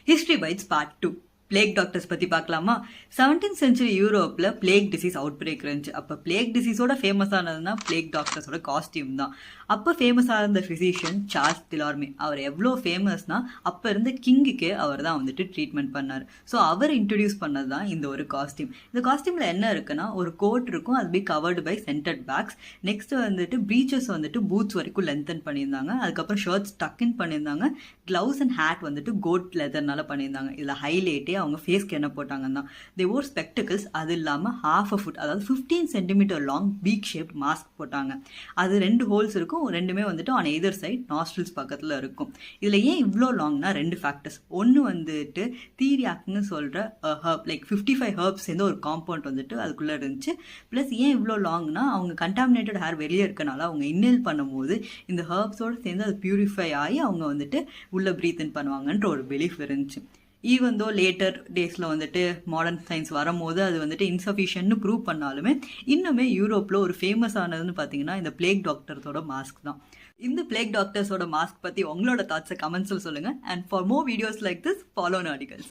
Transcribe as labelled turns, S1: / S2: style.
S1: History bites part 2 plague doctors பற்றி பார்க்கலாமா? 17th century யூரோப்பில் பிளேக் டிசீஸ் அவுட் பிரேக் இருந்துச்சு. அப்போ பிளேக் டிசீஸோட ஃபேமஸ் ஆனதுன்னா பிளேக் டாக்டர்ஸோட காஸ்டியூம் தான். அப்போ ஃபேமஸாக இருந்த ஃபிசிஷியன் சார்ல்ஸ் டிலார்மே. அவர் எவ்வளோ ஃபேமஸ்னா அப்போ இருந்த கிங்குக்கே அவர் தான் வந்துட்டு ட்ரீட்மெண்ட் பண்ணார். ஸோ அவர் இன்ட்ரடியூஸ் பண்ணது தான் இந்த ஒரு காஸ்டியூம். இந்த காஸ்டியூமில் என்ன இருக்குன்னா, ஒரு கோட் இருக்கும், அது be covered by scented packs. Next வந்துட்டு ப்ரீச்சஸ் வந்துட்டு பூட்ஸ் வரைக்கும் லென்த்தன் பண்ணியிருந்தாங்க. அதுக்கப்புறம் ஷர்ட்ஸ் டக்கின் பண்ணியிருந்தாங்க. க்ளவுஸ் அண்ட் ஹேட் வந்துட்டு கோட் லெதர்னால பண்ணியிருந்தாங்க. இதில் ஹைலைட்டே அவங்க ஃபேஸ்க்கு என்ன போட்டாங்கன்னா, தே ஓர் ஸ்பெக்டிகல்ஸ். அது இல்லாமல் ஹாஃப் அ ஃபுட், அதாவது 15 centimetre long peak shape mask போட்டாங்க. அது 2 ஹோல்ஸ் இருக்கும், ரெண்டுமே வந்துட்டு ஆன் எய்தர் சைட் நாஸ்ட்ரில்ஸ் பக்கத்தில் இருக்கும். இதில் ஏன் இவ்வளோ லாங்னா 2 ஃபேக்டர்ஸ். ஒன்று வந்துட்டு தீரியாக்னு சொல்கிற ஹர்ப், லைக் 55 ஹர்ப்ஸ் சேர்ந்து ஒரு காம்பவுண்ட் வந்துட்டு அதுக்குள்ளே இருந்துச்சு. ப்ளஸ் ஏன் இவ்வளோ லாங்னா, அவங்க கண்டாமினேட்டட் ஹேர் வெளியே இருக்கனால அவங்க இன்னேல் பண்ணும்போது இந்த ஹர்ப்ஸோடு சேர்ந்து அது பியூரிஃபை ஆகி அவங்க வந்துட்டு உள்ளே ப்ரீத் இன் பண்ணுவாங்கன்ற ஒரு பிலீஃப் இருந்துச்சு. ஈவன் தோ லேட்டர் டேஸில் வந்துட்டு மாடர்ன் சயின்ஸ் வரும்போது அது வந்துட்டு இன்சஃபிஷியன்ட்னு ப்ரூவ் பண்ணாலுமே இன்னுமே யூரோப்பில் ஒரு ஃபேமஸ் ஆனதுன்னு பார்த்தீங்கன்னா இந்த பிளேக் டாக்டர்ஸோட மாஸ்க் தான். இந்த பிளேக் டாக்டர்ஸோட மாஸ்க் பற்றி உங்களோட தாட்ஸை கமெண்ட்ஸில் சொல்லுங்கள். And for more videos like this, follow articles.